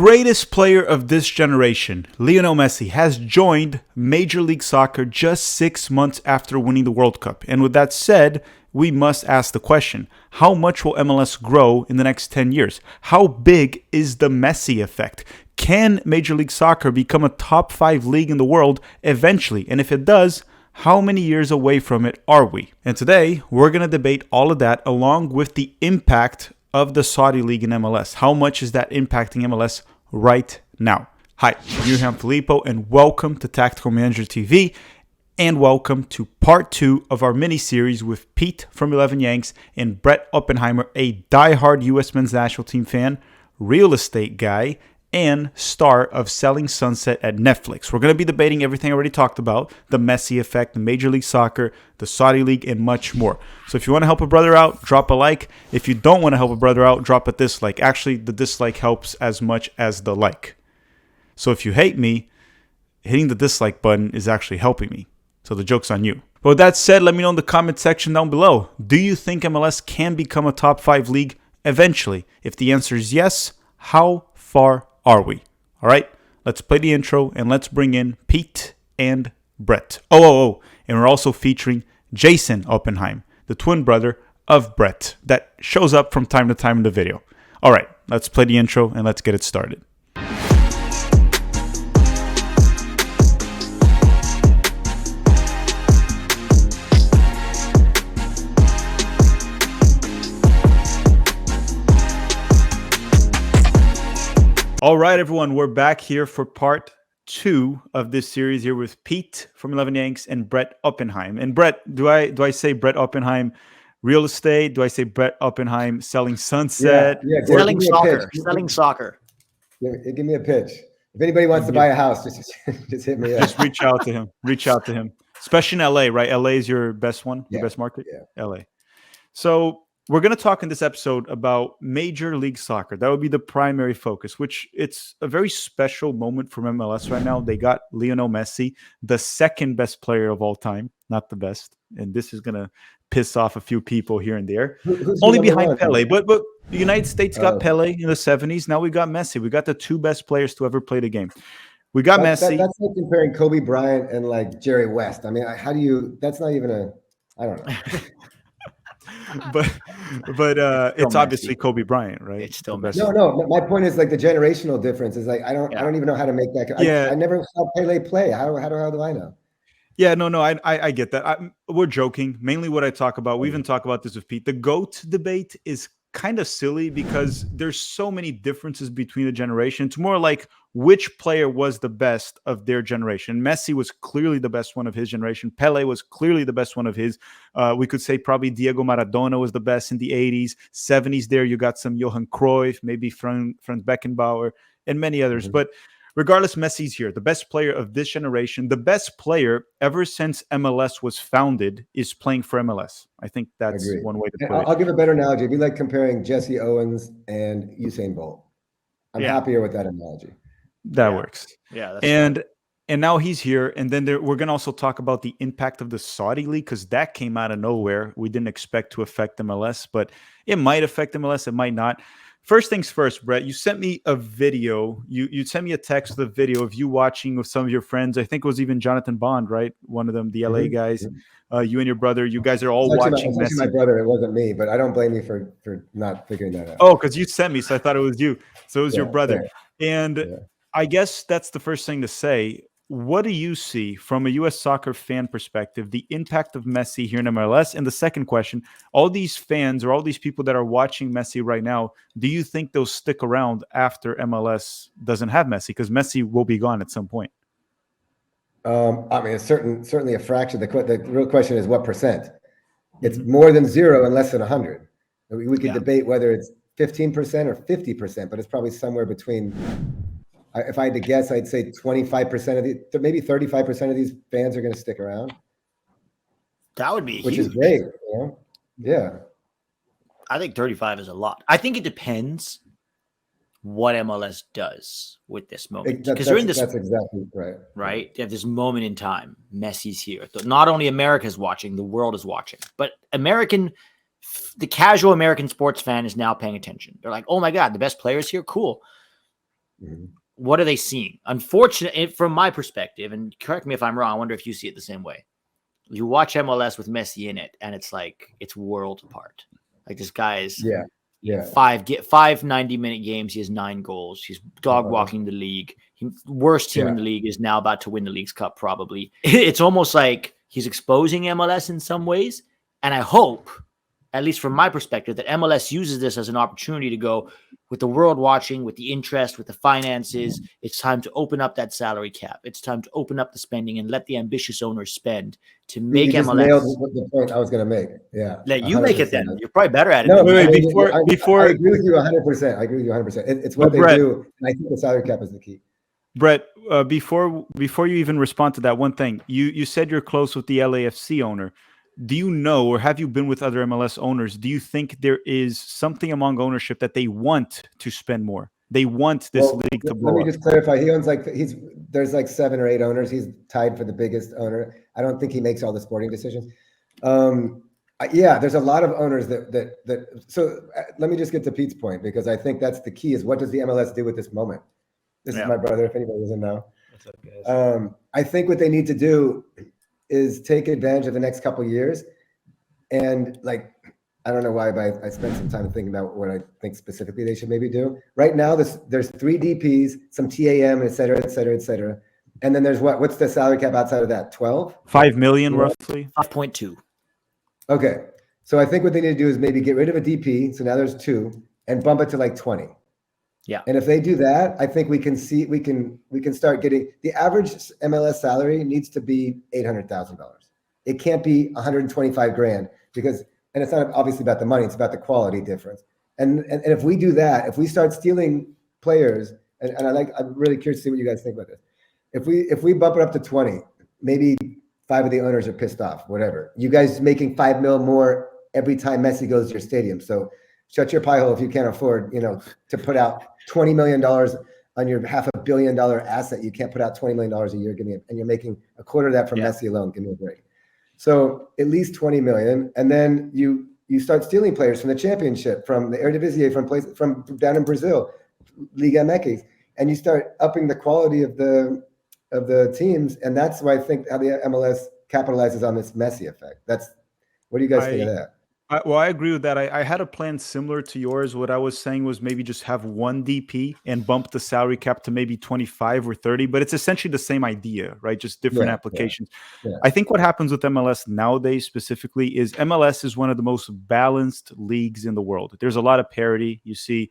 greatest player of this generation, Lionel Messi, has joined Major League Soccer just 6 months after winning the World Cup. And with that said, we must ask the question, how much will MLS grow in the next 10 years? How big is the Messi effect? Can Major League Soccer become a top 5 league in the world eventually? And if it does, how many years away from it are we? And today, we're going to debate all of that along with the impact of the Saudi League in MLS. How much is that impacting MLS right now? Hi, I'm Filippo, and welcome to Tactical Manager TV, and welcome to part 2 of our mini-series with Pete from 11 Yanks and Brett Oppenheimer, a diehard U.S. men's national team fan, real estate guy, and star of Selling Sunset at Netflix. We're going to be debating everything I already talked about, the Messi effect, the Major League Soccer, the Saudi League, and much more. So if you want to help a brother out, drop a like. If you don't want to help a brother out, drop a dislike. Actually, the dislike helps as much as the like. So if you hate me, hitting the dislike button is actually helping me. So the joke's on you. But with that said, let me know in the comment section down below. Do you think MLS can become a top 5 league eventually? If the answer is yes, how far are we? All right, let's play the intro and let's bring in Pete and Brett. And we're also featuring Jason Oppenheim, the twin brother of Brett that shows up from time to time in the video. All right, let's play the intro and let's get it started. All right, everyone, we're back here for part 2 of this series here with Pete from 11 Yanks and Brett Oppenheim. And Brett, do I say Brett Oppenheim real estate? Do I say Brett Oppenheim Selling Sunset? Yeah, selling soccer. Selling soccer. Give me a pitch. If anybody wants to buy a house, just hit me up. Just reach out to him. Reach out to him. Especially in LA, right? LA is your best one, your best market? Yeah. LA. So we're going to talk in this episode about Major League Soccer. That would be the primary focus, which it's a very special moment for MLS right now. They got Lionel Messi, the second best player of all time, not the best. And this is going to piss off a few people here and there. Only behind Pele. But the United States got Pele in the 70s. Now we got Messi. We got the 2 best players to ever play the game. We got Messi. That's like comparing Kobe Bryant and like Jerry West. I mean, how do you, that's not even I don't know. but it's obviously Kobe Bryant, right? It's still Messi. No. My point is like the generational difference is like I don't even know how to make that. I never saw Pele play. How do I know? Yeah, no, I get that. We're joking. Mainly, what I talk about, we even talk about this with Pete. The GOAT debate is kind of silly because there's so many differences between the generation. It's more like which player was the best of their generation. Messi was clearly the best one of his generation. Pele was clearly the best one of his. We could say probably Diego Maradona was the best in the 80s, 70s. There you got some Johan Cruyff, maybe Franz Beckenbauer, and many others. But regardless, Messi's here, the best player of this generation, the best player ever since MLS was founded is playing for MLS. I think that's one way to put it. I'll give a better analogy. It'd be like comparing Jesse Owens and Usain Bolt. I'm happier with that analogy. That works. Yeah. And now he's here. And then we're going to also talk about the impact of the Saudi League because that came out of nowhere. We didn't expect to affect MLS, but it might affect MLS. It might not. First things first, Brett, you sent me a video. You sent me a text with a video of you watching with some of your friends. I think it was even Jonathan Bond, right? One of them, the LA guys. You and your brother, you guys are all watching Messi. My brother, it wasn't me, but I don't blame you for not figuring that out. Oh, because you sent me, so I thought it was you. So it was your brother. And I guess that's the first thing to say. What do you see from a U.S. soccer fan perspective, the impact of Messi here in MLS? And the second question, all these fans or all these people that are watching Messi right now, do you think they'll stick around after MLS doesn't have Messi? Because Messi will be gone at some point. I mean, it's certainly a fraction. The real question is what percent? It's more than 0 and less than 100. We could debate whether it's 15% or 50%, but it's probably somewhere between. If I had to guess, I'd say 25% of maybe 35% of these fans are going to stick around. That would be which huge. Is great. You know? Yeah. I think 35 is a lot. I think it depends what MLS does with this moment. Because you're in this. That's exactly right. Right? You have this moment in time. Messi's here. Not only America's watching, the world is watching. But the casual American sports fan is now paying attention. They're like, oh my God, the best player's here? Cool. What are they seeing? Unfortunately, from my perspective, and correct me if I'm wrong, I wonder if you see it the same way. You watch MLS with Messi in it, and it's like it's worlds apart. Like this guy is five 90-minute games. He has 9 goals. He's dog walking the league. Worst team in the league is now about to win the League's Cup. Probably. It's almost like he's exposing MLS in some ways, and I hope, at least from my perspective, that MLS uses this as an opportunity to go, with the world watching, with the interest, with the finances, it's time to open up that salary cap. It's time to open up the spending and let the ambitious owners spend to make you just MLS. nailed the point I was going to make. Yeah. Let you make it then. You're probably better at it. No, than wait, me. before I agree with you 100%. I agree with you 100%. It's what they do. And I think the salary cap is the key. Brett, before you even respond to that one thing, you said you're close with the LAFC owner. Do you know, or have you been with other MLS owners? Do you think there is something among ownership that they want to spend more? They want this league to blow up. Let me just clarify. He owns there's like 7 or 8 owners. He's tied for the biggest owner. I don't think he makes all the sporting decisions. There's a lot of owners so let me just get to Pete's point, because I think that's the key, is what does the MLS do with this moment? This is my brother, if anybody doesn't know. What's up, guys? I think what they need to do is take advantage of the next couple of years. And I don't know why, but I spent some time thinking about what I think specifically they should maybe do. Right now, there's 3 DPs, some TAM, et cetera, et cetera, et cetera. And then there's what's the salary cap outside of that? 12? 5 million, roughly. 5.2. Okay. So I think what they need to do is maybe get rid of a DP. So now there's 2 and bump it to like 20. Yeah. And if they do that, I think we can start getting the average MLS salary needs to be $800,000. It can't be 125 grand, because, and it's not obviously about the money, it's about the quality difference. And if we do that, if we start stealing players, and I'm really curious to see what you guys think about this. If we bump it up to 20, maybe 5 of the owners are pissed off, whatever. You guys making $5 million more every time Messi goes to your stadium. So shut your pie hole if you can't afford, to put out $20 million on your $500 million asset. You can't put out $20 million a year, and you're making a quarter of that from Messi alone. Give me a break. So at least 20 million. And then you start stealing players from the championship, from the Eredivisie, from down in Brazil, Liga MX, and you start upping the quality of the teams. And that's why I think how the MLS capitalizes on this Messi effect. What do you guys think of that? I agree with that. I had a plan similar to yours. What I was saying was maybe just have 1 DP and bump the salary cap to maybe 25 or 30, but it's essentially the same idea, right? Just different applications. Yeah. I think what happens with MLS nowadays specifically is MLS is one of the most balanced leagues in the world. There's a lot of parity. You see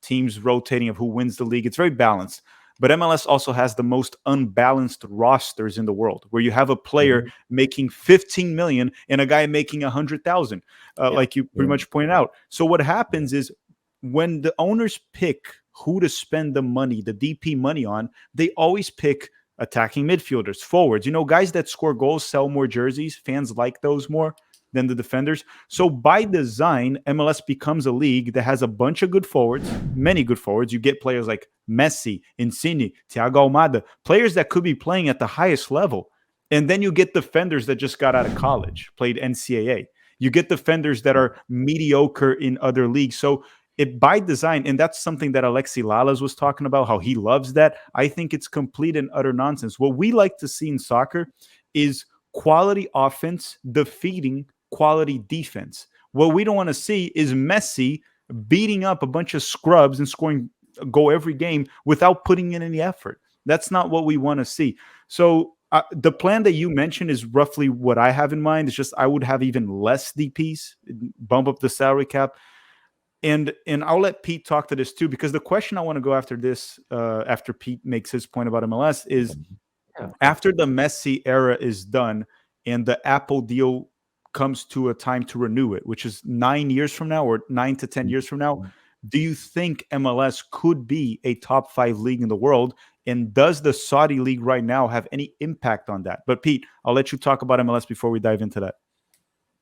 teams rotating of who wins the league. It's very balanced. But MLS also has the most unbalanced rosters in the world, where you have a player making 15 million and a guy making 100,000, like you pretty much pointed out. So what happens is, when the owners pick who to spend the money, the DP money on, they always pick attacking midfielders, forwards. Guys that score goals sell more jerseys. Fans like those more than the defenders. So by design, MLS becomes a league that has a bunch of good forwards, many good forwards. You get players like Messi, Insigne, Thiago Almada, players that could be playing at the highest level. And then you get defenders that just got out of college, played NCAA. You get defenders that are mediocre in other leagues. So it by design, and that's something that Alexi Lalas was talking about, how he loves that. I think it's complete and utter nonsense. What we like to see in soccer is quality offense defeating quality defense. What we don't want to see is Messi beating up a bunch of scrubs and scoring a goal every game without putting in any effort. That's not what we want to see. So the plan that you mentioned is roughly what I have in mind. It's just I would have even less DPs, bump up the salary cap. And I'll let Pete talk to this too, because the question I want to go after this, after Pete makes his point about MLS, is after the Messi era is done and the Apple deal comes to a time to renew it, which is 9 years from now, or 9 to 10 years from now, do you think MLS could be a top 5 league in the world? And does the Saudi league right now have any impact on that? But Pete, I'll let you talk about MLS before we dive into that.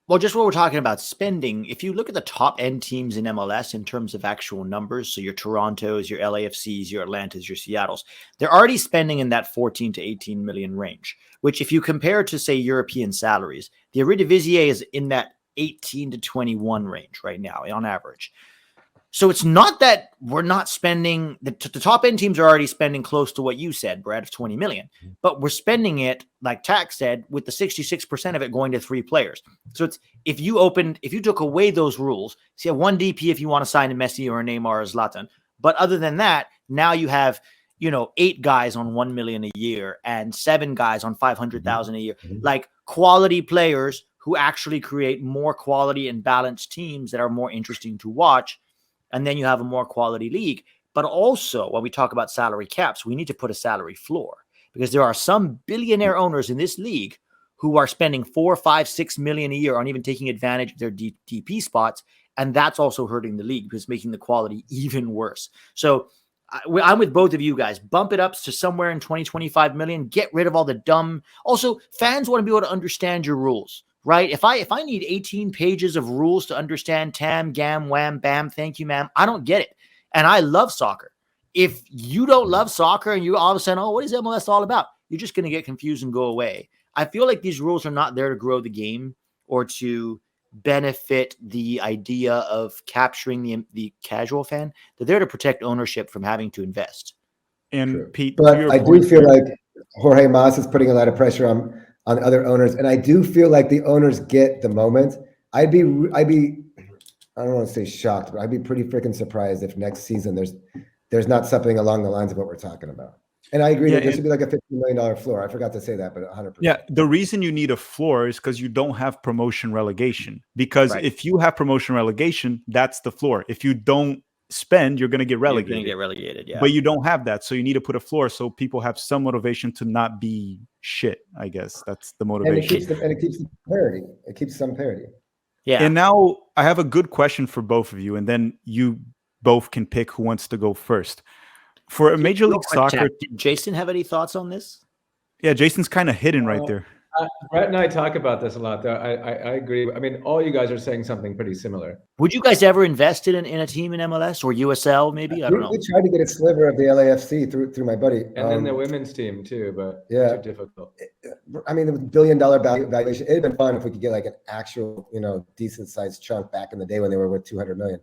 Well, just what we're talking about spending, if you look at the top end teams in MLS in terms of actual numbers, so your Torontos, your LAFCs, your Atlantas, your Seattles, they're already spending in that 14 to 18 million range, which if you compare to, say, European salaries, the Eredivisie is in that 18 to 21 range right now on average. So it's not that we're not spending, the top end teams are already spending close to what you said, Brad, of 20 million, but we're spending it, like Tack said, with the 66% of it going to 3 players. So it's, if you took away those rules, so you have 1 DP if you want to sign a Messi or a Neymar or a Zlatan. But other than that, now you have, 8 guys on 1 million a year and 7 guys on 500,000 a year, like quality players who actually create more quality and balanced teams that are more interesting to watch. And then you have a more quality league. But also, when we talk about salary caps, we need to put a salary floor, because there are some billionaire owners in this league who are spending 4, 5, 6 million a year on even taking advantage of their DP spots. And that's also hurting the league, because it's making the quality even worse. So I'm with both of you guys. Bump it up to somewhere in 20, 25 million. Get rid of all the dumb. Also, fans want to be able to understand your rules. Right? If I need 18 pages of rules to understand tam, gam, wham, bam, thank you, ma'am, I don't get it. And I love soccer. If you don't love soccer and you all of a sudden, what is MLS all about? You're just going to get confused and go away. I feel like these rules are not there to grow the game or to benefit the idea of capturing the casual fan. They're there to protect ownership from having to invest. And True. Pete, but I do feel like Jorge Mas is putting a lot of pressure on other owners. And I do feel like the owners get the moment. I'd be, I don't want to say shocked, but I'd be pretty freaking surprised if next season there's not something along the lines of what we're talking about. And I agree that there should be like a $50 million floor. I forgot to say that, but 100%. Yeah, the reason you need a floor is because you don't have promotion relegation. Because if you have promotion relegation, that's the floor. If you don't spend, you're going to get relegated. You're going to get relegated, yeah. But you don't have that, so you need to put a floor so people have some motivation to not be shit. I guess that's the motivation. And it keeps the parity. It keeps some parity. Yeah. And now I have a good question for both of you, and then you both can pick who wants to go first. For a Major League Soccer, did Jason have any thoughts on this? Yeah, Jason's kind of hidden right there. Brett and I talk about this a lot, though. I agree. I mean, all you guys are saying something pretty similar. Would you guys ever invest in a team in MLS or USL? Maybe I don't know. We tried to get a sliver of the LAFC through my buddy, and then the women's team too, but yeah, too difficult. I mean, the $1 billion valuation. It'd been fun if we could get like an actual, decent sized chunk back in the day when they were worth 200 million,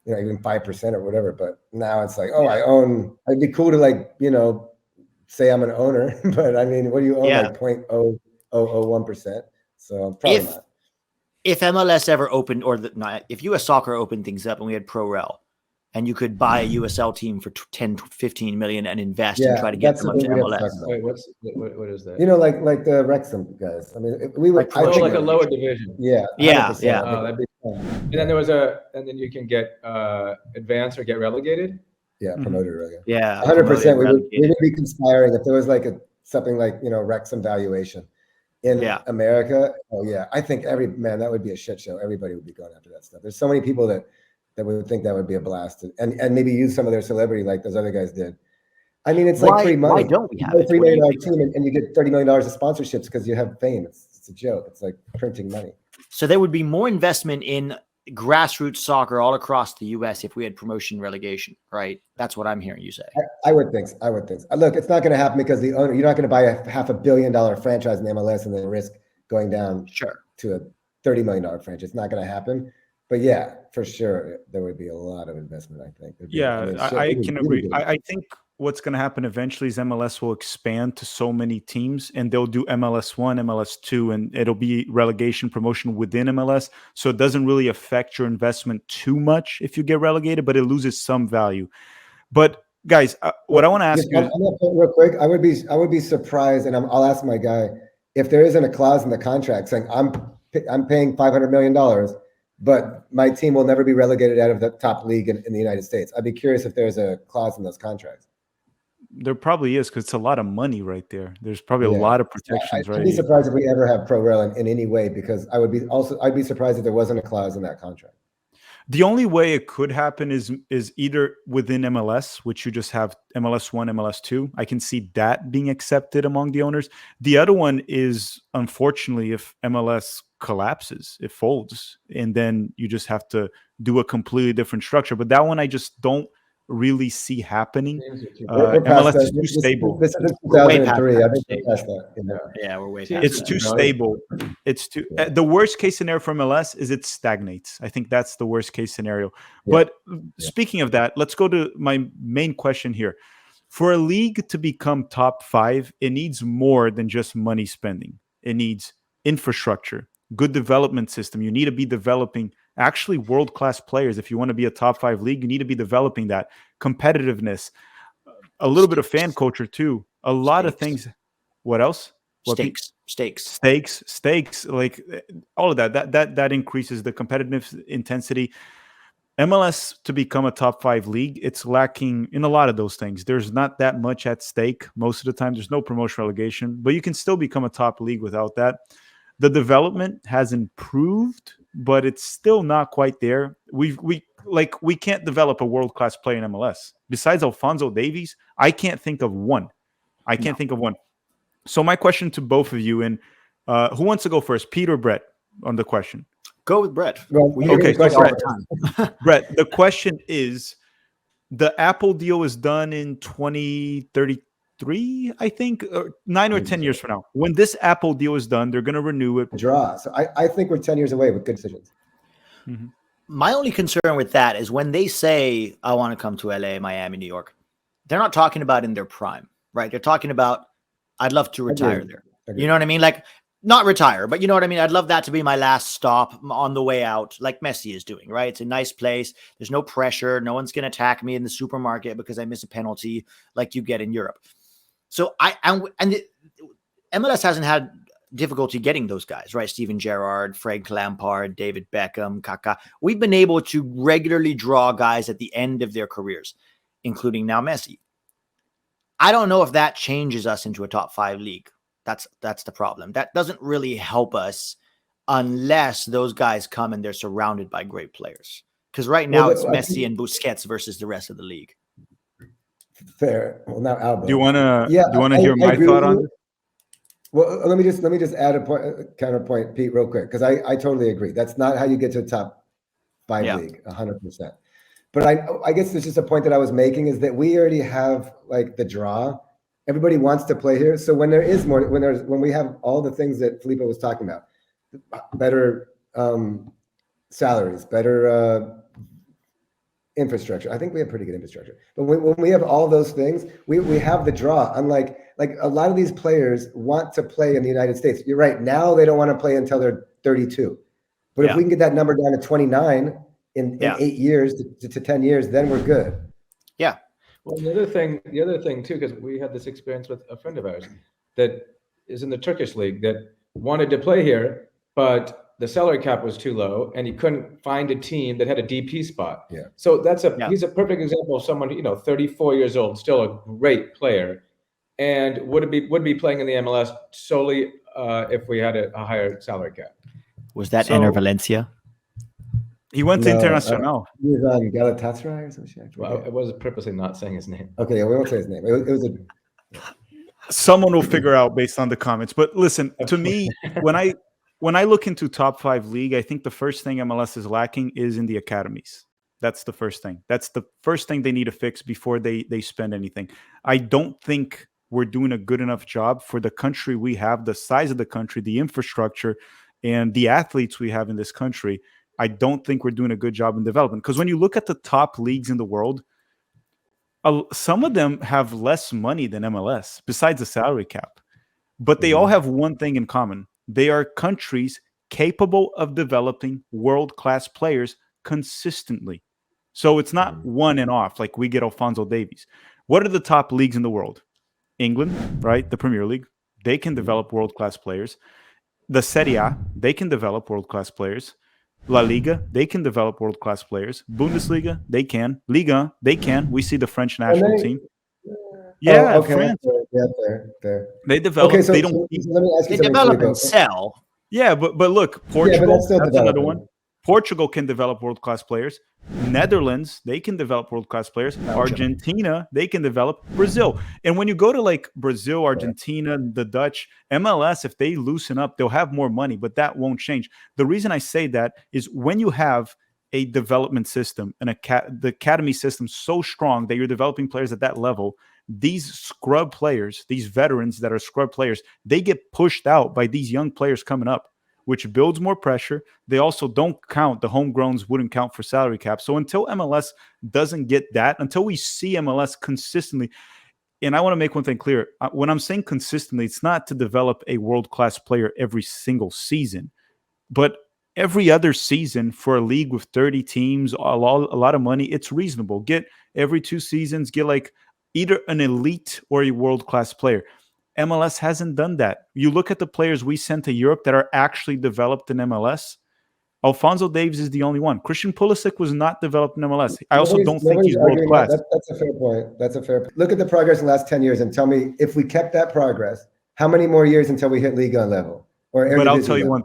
even 5% or whatever. But now it's like, I own. It'd be cool to say I'm an owner, but I mean, what do you own? Like 0.0001%. So probably not. If MLS ever opened, if US Soccer opened things up and we had Pro-Rel, and you could buy a USL team for 10, 15 million and invest and try to get them up to MLS. Wait, what is that? Like the Wrexham guys. I mean, we would like a lower division. Yeah. Yeah. Oh, that'd be fun. And then and then you can get advanced or get relegated. Yeah, promoted or relegated. Yeah, 100%. We would be conspiring if there was like something like Wrexham valuation in America. Oh yeah, I think that would be a shit show. Everybody would be going after that stuff. There's so many people that would think that would be a blast, and maybe use some of their celebrity like those other guys did. I mean, it's like free money. Why don't we have a $3 million team and you get $30 million of sponsorships because you have fame? It's a joke. It's like printing money. So there would be more investment in grassroots soccer all across the U.S. if we had promotion relegation, right? That's what I'm hearing you say. I would think. Look, it's not going to happen because the owner. You're not going to buy a $500 million franchise in the MLS and then risk going down to a $30 million franchise. It's not going to happen. But yeah, for sure, there would be a lot of investment, I think. I can agree. I think what's going to happen eventually is MLS will expand to so many teams, and they'll do MLS 1, MLS 2, and it'll be relegation promotion within MLS. So it doesn't really affect your investment too much if you get relegated, but it loses some value. But guys, what I want to ask you is, real quick, I would be surprised, and I'll ask my guy, if there isn't a clause in the contract saying I'm paying $500 million, but my team will never be relegated out of the top league in the United States. I'd be curious if there's a clause in those contracts. There probably is, because it's a lot of money right there. There's probably a lot of protections. I'd be surprised if we ever have Pro-Rel in any way, because I'd be surprised if there wasn't a clause in that contract. The only way it could happen is either within MLS, which you just have MLS 1, MLS 2. I can see that being accepted among the owners. The other one is, unfortunately, if MLS collapses, it folds, and then you just have to do a completely different structure. But that one I just don't really see happening. We're past MLS is that. too stable. This is We're way past 2003. that I think stage. we're past that. You know? Yeah, we're way Teams- past It's that. too stable. It's too. The worst case scenario for MLS is it stagnates. I think that's the worst case scenario. Yeah. But speaking of that, let's go to my main question here. For a league to become top 5, it needs more than just money spending. It needs infrastructure, good development system. You need to be developing actually world-class players. If you want to be a top 5 league, you need to be developing that competitiveness, a little bit of fan culture too, a lot of things. What else? Stakes, like all of that increases the competitive intensity. MLS to become a top 5 league, it's lacking in a lot of those things. There's not that much at stake most of the time. There's no promotion relegation, but you can still become a top league without that. The development has improved, but it's still not quite there. We can't develop a world-class player in MLS. Besides Alphonso Davies, I can't think of one. So my question to both of you, and who wants to go first, Pete or Brett, on the question? Go with Brett. Well, Okay, so all the time. Brett, the question is, the Apple deal is done in 2033, I think, or 9 or 10 years from now. When this Apple deal is done, they're going to renew it. Draw. So I think we're 10 years away with good decisions. Mm-hmm. My only concern with that is when they say, I want to come to LA, Miami, New York, they're not talking about in their prime, right? They're talking about, I'd love to retire there. You know what I mean? Like, not retire, but you know what I mean? I'd love that to be my last stop on the way out, like Messi is doing, right? It's a nice place. There's no pressure. No one's going to attack me in the supermarket because I miss a penalty like you get in Europe. So MLS hasn't had difficulty getting those guys, right? Steven Gerrard, Frank Lampard, David Beckham, Kaká. We've been able to regularly draw guys at the end of their careers, including now Messi. I don't know if that changes us into a top 5 league. That's the problem. That doesn't really help us unless those guys come and they're surrounded by great players. Because right now it's Messi and Busquets versus the rest of the league. Fair. Well, now Alba. Do you want to hear my thought on it? Well, let me just add a counterpoint, Pete, real quick, because I totally agree. That's not how you get to a top 5 league, 100%. But I guess it's just a point that I was making is that we already have like the draw. Everybody wants to play here. So when there is more, when we have all the things that Felipe was talking about, better salaries, better infrastructure. I think we have pretty good infrastructure. But when we have all those things, we have the draw. Unlike a lot of these players want to play in the United States. You're right. Now they don't want to play until they're 32. But if we can get that number down to 29 in 8 years to 10 years, then we're good. Yeah. Well, the other thing too, because we had this experience with a friend of ours that is in the Turkish league that wanted to play here, but the salary cap was too low, and he couldn't find a team that had a DP spot. Yeah. So he's a perfect example of someone 34 years old, still a great player, and would be playing in the MLS solely if we had a higher salary cap. Was that Ener Valencia? He went to Internacional. He was on Galatasaray or some shit. Well, I was purposely not saying his name. Okay, we won't say his name. It was Someone will figure out based on the comments. But listen, to me, when I look into top 5 league, I think the first thing MLS is lacking is in the academies. That's the first thing. That's the first thing they need to fix before they spend anything. I don't think we're doing a good enough job for the country we have, the size of the country, the infrastructure, and the athletes we have in this country. I don't think we're doing a good job in development. Because when you look at the top leagues in the world, some of them have less money than MLS, besides the salary cap. But they all have one thing in common. They are countries capable of developing world-class players consistently. So it's not one and off, like we get Alphonso Davies. What are the top leagues in the world? England, right? The Premier League. They can develop world-class players. The Serie A, they can develop world-class players. La Liga, they can develop world-class players. Bundesliga, they can. Liga, they can. We see the French national team. Yeah, okay. France. Yeah, fair. They develop. Okay, so they don't. let me ask you They something, develop Felipe. and sell. Yeah, but look, Portugal. that's still That's another developing. one. Portugal can develop world-class players. Netherlands, they can develop world-class players. Argentina, they can develop. Brazil. And when you go to like Brazil, Argentina, the Dutch, MLS, if they loosen up, they'll have more money, but that won't change. The reason I say that is when you have a development system and the academy system so strong that you're developing players at that level, these scrub players, these veterans that are scrub players, they get pushed out by these young players coming up, which builds more pressure. They also don't count. The homegrowns wouldn't count for salary cap. So until MLS doesn't get that, until we see MLS consistently, and I want to make one thing clear. When I'm saying consistently, it's not to develop a world-class player every single season, but every other season for a league with 30 teams, a lot of money, it's reasonable. Get every 2 seasons, get like either an elite or a world-class player. MLS hasn't done that. You look at the players we sent to Europe that are actually developed in MLS. Alphonso Davies is the only one. Christian Pulisic was not developed in MLS. I also don't think he's world-class. That's a fair point. That's a fair point. Look at the progress in the last 10 years and tell me, if we kept that progress, how many more years until we hit Liga level? But I'll tell you one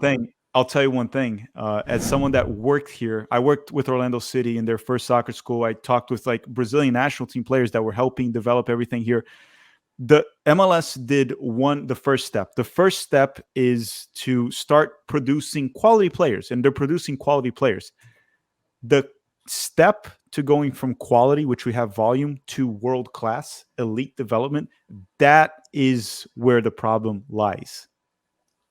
thing. As someone that worked here, I worked with Orlando City in their first soccer school. I talked with like Brazilian national team players that were helping develop everything here. The MLS did the first step. The first step is to start producing quality players, and they're producing quality players. The step to going from quality, which we have volume, to world-class elite development, that is where the problem lies.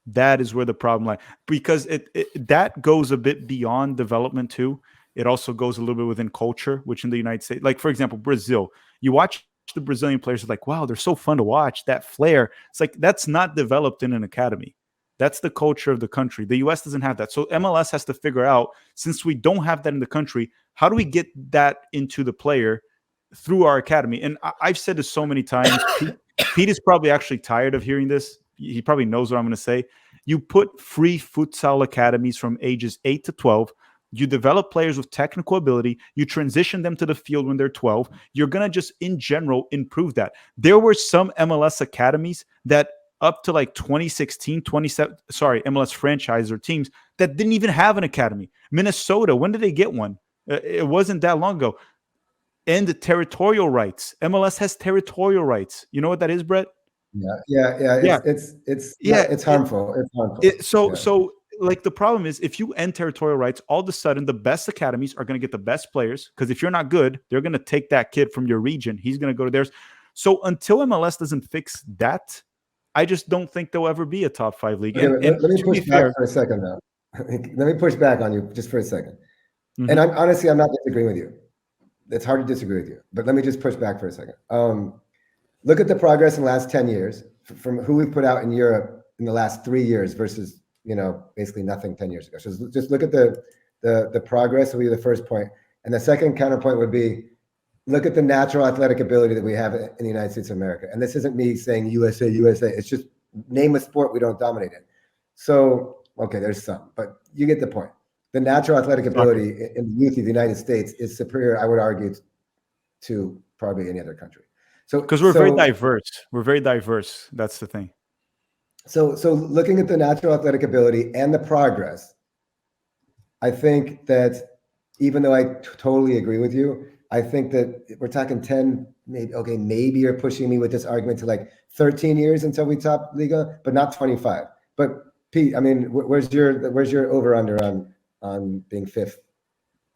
That is where the problem lies, because that goes a bit beyond development too. It also goes a little bit within culture, which in the United States, like for example, Brazil, you watch the Brazilian players are like, wow, they're so fun to watch. That flair. It's like, that's not developed in an academy. That's the culture of the country. The US doesn't have that. So MLS has to figure out, since we don't have that in the country, how do we get that into the player through our academy? And I've said this so many times. Pete is probably actually tired of hearing this. He probably knows what I'm going to say. You put free futsal academies from ages 8 to 12. You develop players with technical ability. You transition them to the field when they're 12. You're going to just, in general, improve that. There were some MLS academies that up to like 2016, MLS franchise or teams that didn't even have an academy. Minnesota, when did they get one? It wasn't that long ago. And the territorial rights. MLS has territorial rights. You know what that is, Brett? Yeah. It's harmful. So like the problem is, if you end territorial rights, all of a sudden the best academies are going to get the best players, because if you're not good, they're going to take that kid from your region. He's going to go to theirs. So until MLS doesn't fix that, I just don't think there'll ever be a top 5 league. Okay, let me push back for a second though. Let me push back on you just for a second. Mm-hmm. And honestly, I'm not disagreeing with you. It's hard to disagree with you, but let me just push back for a second. Look at the progress in the last 10 years from who we put out in Europe in the last 3 years versus, basically nothing 10 years ago. So just look at the progress will be the first point. And the second counterpoint would be, look at the natural athletic ability that we have in the United States of America. And this isn't me saying USA. It's just name a sport we don't dominate in. So, okay, there's some, but you get the point. The natural athletic ability in the youth of the United States is superior, I would argue, to probably any other country. So, because we're very diverse. That's the thing. So looking at the natural athletic ability and the progress, I think that even though I totally agree with you, I think that we're talking 10, maybe you're pushing me with this argument to like 13 years until we top Liga, but not 25. But Pete, I mean, where's your over under on being 5th?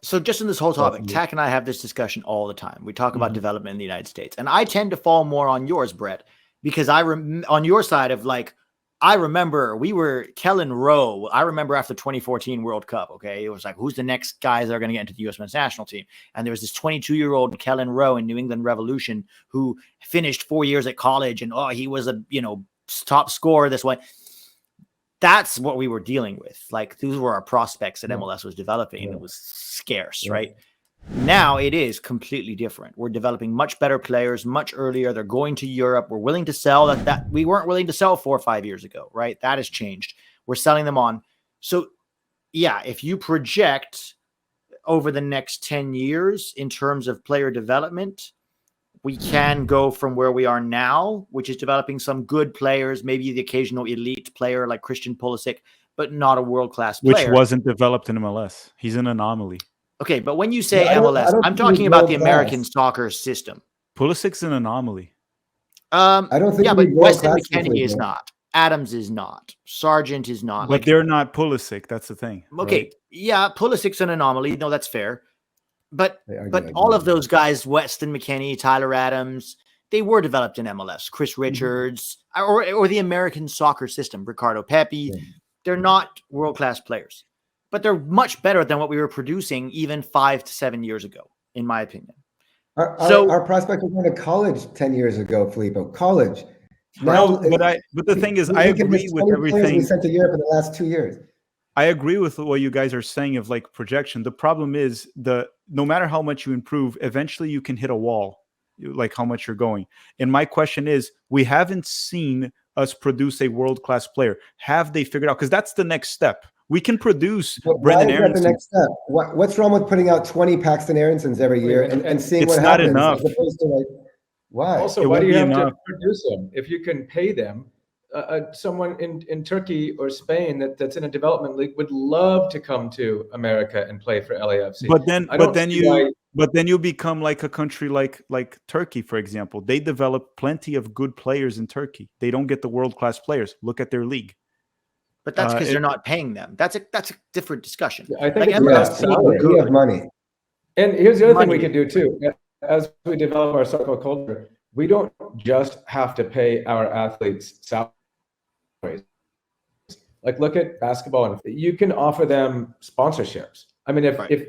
So just in this whole topic, Tack and I have this discussion all the time. We talk about development in the United States, and I tend to fall more on yours, Brett, because on your side of like, I remember we were Kellen Rowe. I remember after the 2014 World Cup, okay, it was like, who's the next guys that are going to get into the U.S. men's national team? And there was this 22-year-old Kellen Rowe in New England Revolution who finished 4 years at college, and he was a top scorer this way. That's what we were dealing with. Like, those were our prospects that MLS was developing. And it was scarce, right? Now it is completely different. We're developing much better players much earlier. They're going to Europe. We're willing to sell that we weren't willing to sell 4 or 5 years ago, right? That has changed. We're selling them on. So, yeah, if you project over the next 10 years in terms of player development, we can go from where we are now, which is developing some good players, maybe the occasional elite player like Christian Pulisic, but not a world-class player. Which wasn't developed in MLS. He's an anomaly. Okay, but when you say MLS, I'm talking about the American soccer system. Pulisic's an anomaly. I don't think but Weston McKennie is not. Adams is not. Sargent is not. But Like, they're not Pulisic. That's the thing. okay, right? yeah, Pulisic's an anomaly. No, that's fair. But They argue but like all that. of those guys, Weston McKennie, Tyler Adams, they were developed in MLS. Chris Mm-hmm. Richards, or the American soccer system, Ricardo Pepi. Yeah. They're not world-class players, but they're much better than what we were producing even 5 to 7 years ago, in my opinion. Our prospects were going to college 10 years ago, Filippo. College. No, but the thing is, I agree with everything. We sent to Europe in the last 2 years. I agree with what you guys are saying of like projection. The problem is no matter how much you improve, eventually you can hit a wall, like how much you're going. And my question is, we haven't seen us produce a world-class player. Have they figured out? Because that's the next step. We can produce Brendan Aronson. The next step? What's wrong with putting out 20 Paxton Aronsons every year and seeing what happens? It's not enough. As opposed to like, why? Also, why do you have to produce them if you can pay them? Someone in Turkey or Spain that's in a development league would love to come to America and play for LAFC. But then you become like a country like Turkey, for example. They develop plenty of good players in Turkey. They don't get the world-class players. Look at their league. But that's because they're not paying them. That's a different discussion. I think we have money. And here's the other thing we can do too. As we develop our soccer culture, we don't just have to pay our athletes salaries. Like, look at basketball, and you can offer them sponsorships. I mean, if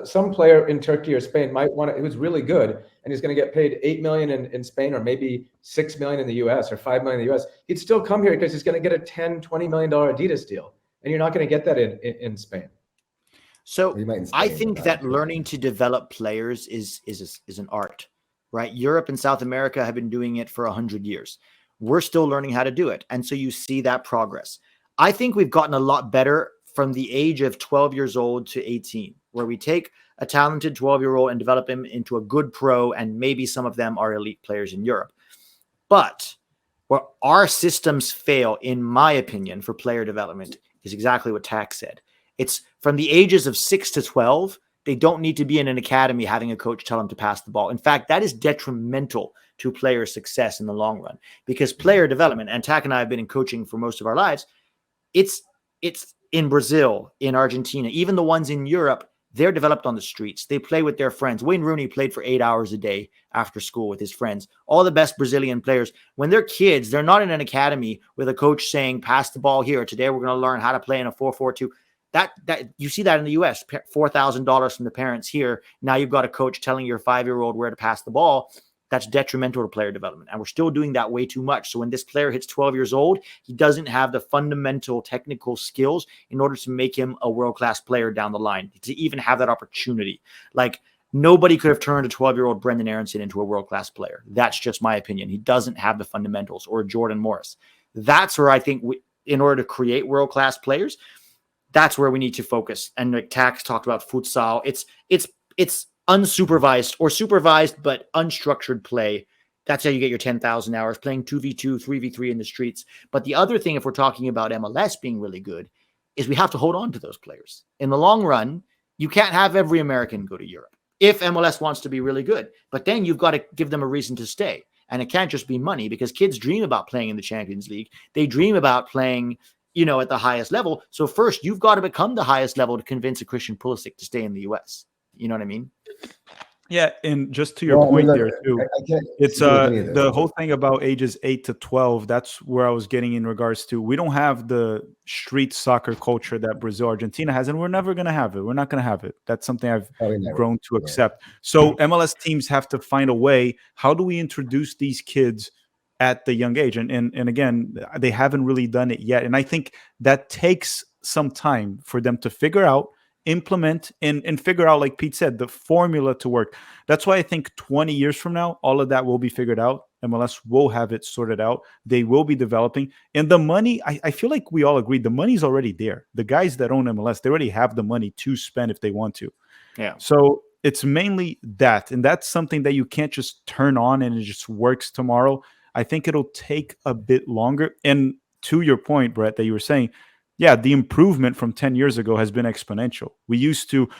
some player in Turkey or Spain might want to, who's really good, and he's going to get paid $8 million in Spain, or maybe $6 million in the US, or $5 million in the US, he'd still come here because he's going to get a $10-20 million Adidas deal, and you're not going to get that in Spain. So I think that learning to develop players is an art, right? Europe and South America have been doing it for 100 years. We're still learning how to do it, and so you see that progress. I think we've gotten a lot better from the age of 12 years old to 18, where we take a talented 12-year-old and develop him into a good pro, and maybe some of them are elite players in Europe. But where our systems fail, in my opinion, for player development is exactly what Tack said. It's from the ages of 6 to 12, they don't need to be in an academy having a coach tell them to pass the ball. In fact, that is detrimental to player success in the long run, because player development, and Tack and I have been in coaching for most of our lives, it's in Brazil, in Argentina, even the ones in Europe, they're developed on the streets. They play with their friends. Wayne Rooney played for 8 hours a day after school with his friends. All the best Brazilian players, when they're kids, they're not in an academy with a coach saying, pass the ball here. Today, we're going to learn how to play in a 4-4-2. That you see that in the US, $4,000 from the parents here. Now you've got a coach telling your 5-year-old where to pass the ball. That's detrimental to player development. And we're still doing that way too much. So when this player hits 12 years old, he doesn't have the fundamental technical skills in order to make him a world-class player down the line, to even have that opportunity. Like, nobody could have turned a 12-year-old Brendan Aronson into a world-class player. That's just my opinion. He doesn't have the fundamentals, or Jordan Morris. That's where I think in order to create world-class players, that's where we need to focus. And like Tax talked about futsal, it's unsupervised or supervised but unstructured play. That's how you get your 10,000 hours playing 2v2, 3v3 in the streets. But the other thing, if we're talking about MLS being really good, is we have to hold on to those players. In the long run, you can't have every American go to Europe if MLS wants to be really good. But then you've got to give them a reason to stay. And it can't just be money, because kids dream about playing in the Champions League. They dream about playing, at the highest level. So first, you've got to become the highest level to convince a Christian Pulisic to stay in the US. You know what I mean? Yeah, and just to your point there too, it's the whole thing about ages 8 to 12. That's where I was getting in regards to, we don't have the street soccer culture that Brazil, Argentina has, and we're never going to have it. We're not going to have it. That's something I've grown to accept. So MLS teams have to find a way. How do we introduce these kids at the young age? And again, they haven't really done it yet. And I think that takes some time for them to figure out, implement, and figure out, like Pete said, the formula to work. That's why I think 20 years from now, all of that will be figured out. MLS will have it sorted out. They will be developing. And the money, I feel like we all agree, the money's already there. The guys that own MLS, they already have the money to spend if they want to. Yeah. So it's mainly that. And that's something that you can't just turn on and it just works tomorrow. I think it'll take a bit longer. And to your point, Brett, that you were saying, yeah, the improvement from 10 years ago has been exponential. We used to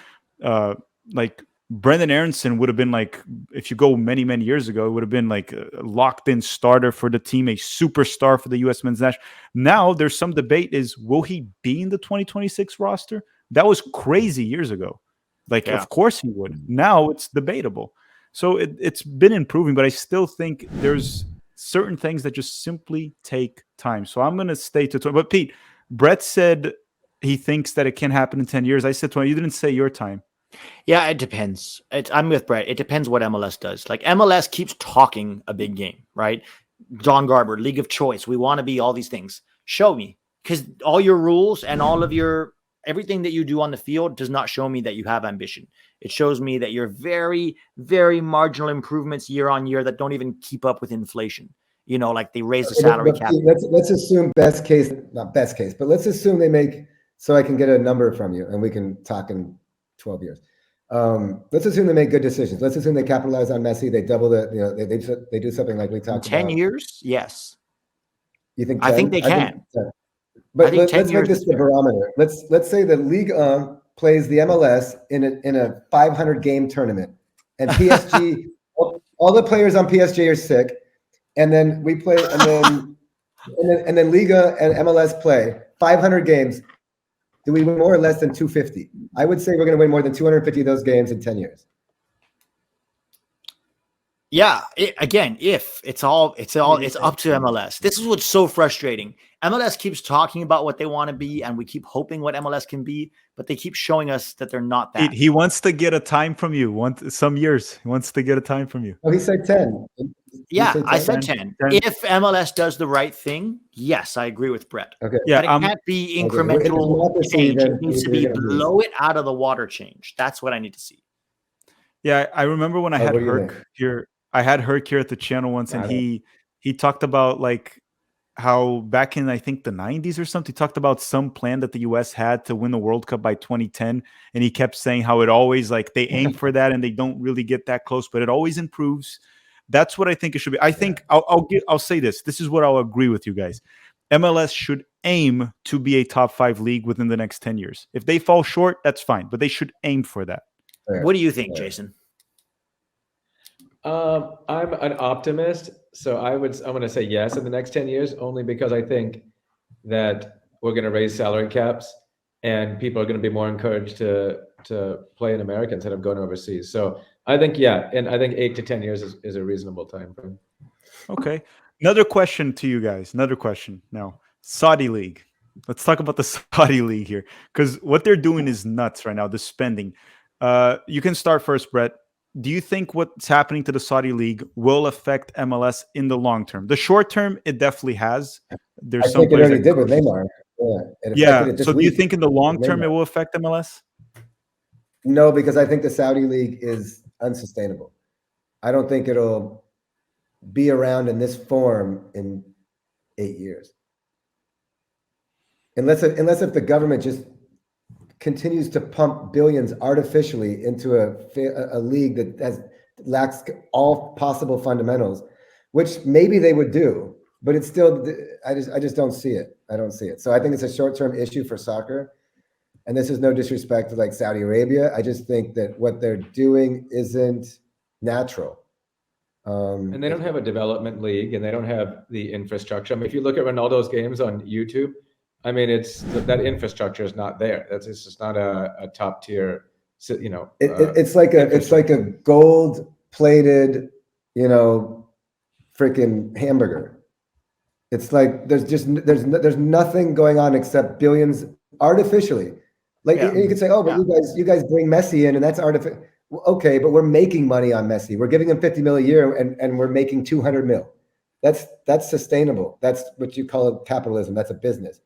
Brendan Aronson would have been like, if you go many, many years ago, it would have been like a locked in starter for the team, a superstar for the U.S. men's national. Now there's some debate is, will he be in the 2026 roster? That was crazy years ago. Like, Yeah. of course he would. Now it's debatable. So it's been improving, but I still think there's certain things that just simply take time. So I'm going to stay to 20. But Pete, Brett said he thinks that it can happen in 10 years. I said 20. You didn't say your time. Yeah, it depends. I'm with Brett. It depends what MLS does. Like MLS keeps talking a big game, right? John Garber, League of Choice. We want to be all these things. Show me, because all your rules and all of your everything that you do on the field does not show me that you have ambition. It shows me that you're very, very marginal improvements year on year that don't even keep up with inflation. You know, like they raise the salary cap. Let's assume best case, not best case, but let's assume they make, so I can get a number from you and we can talk in 12 years. Let's assume they make good decisions. Let's assume they capitalize on Messi. They double the, you know, they do something like we talked about. 10 years? Yes. You think 10? I think they can. But let's make this the barometer. Let's say the Ligue 1 plays the MLS in a 500 game tournament, and PSG, all the players on PSG are sick, and then we play, and then Liga and MLS play 500 games. Do we win more or less than 250? I would say we're going to win more than 250 of those games in 10 years. Yeah. Again, if it's up to MLS. This is what's so frustrating. MLS keeps talking about what they want to be, and we keep hoping what MLS can be, but they keep showing us that they're not that. He wants to get a time from you. Some years. He wants to get a time from you. Oh, he said 10. Yeah, I said 10. If MLS does the right thing, yes, I agree with Brett. Okay. Yeah, but it can't be incremental change. It needs to be blow it out of the water change. That's what I need to see. Yeah, I remember when I had Herc here. I had Herc here at the channel once, and he talked about like how back in, I think, the 90s or something, he talked about some plan that the US had to win the World Cup by 2010. And he kept saying how it always, like, they aim for that and they don't really get that close, but it always improves. That's what I think it should be. I think I'll say this. This is what I'll agree with you guys. MLS should aim to be a top 5 league within the next 10 years. If they fall short, that's fine, but they should aim for that. What do you think, Jason? I'm an optimist, so I'm going to say yes in the next 10 years, only because I think that we're going to raise salary caps and people are going to be more encouraged to play in America instead of going overseas. So I think, yeah, and I think 8 to 10 years is a reasonable time frame. Okay. Another question to you guys. Another question now. Saudi League. Let's talk about the Saudi League here, because what they're doing is nuts right now, the spending. You can start first, Brett. Do you think what's happening to the Saudi League will affect MLS in the long term? The short term, it definitely has. I think it already did with Neymar. Yeah. So do you think in the long term it will affect MLS? No, because I think the Saudi League is unsustainable. I don't think it'll be around in this form in 8 years. Unless if the government just continues to pump billions artificially into a league that lacks all possible fundamentals, which maybe they would do, but it's still, I just don't see it. I don't see it. So I think it's a short-term issue for soccer. And this is no disrespect to like Saudi Arabia. I just think that what they're doing isn't natural. And they don't have a development league, and they don't have the infrastructure. I mean, if you look at Ronaldo's games on YouTube, I mean, it's that infrastructure is not there. It's just not a top tier, you know. It's like a gold plated, you know, freaking hamburger. It's like there's nothing going on except billions artificially. Like you could say, oh, but you guys bring Messi in, and that's artificial. Okay, but we're making money on Messi. We're giving him 50 mil a year, and we're making 200 mil. That's sustainable. That's what you call it, capitalism. That's a business.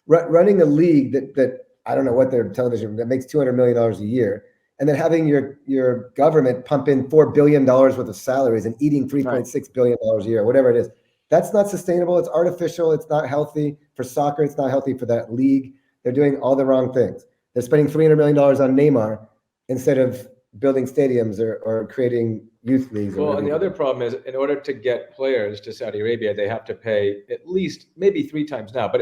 Running a league that I don't know what their television that makes $200 million a year, and then having your government pump in $4 billion worth of salaries and eating $3.6 billion a year, whatever it is, that's not sustainable. It's artificial. It's not healthy for soccer. It's not healthy for that league. They're doing all the wrong things. They're spending $300 million on Neymar instead of building stadiums or creating youth leagues. Well, and the other problem is, in order to get players to Saudi Arabia, they have to pay at least maybe 3 times now, but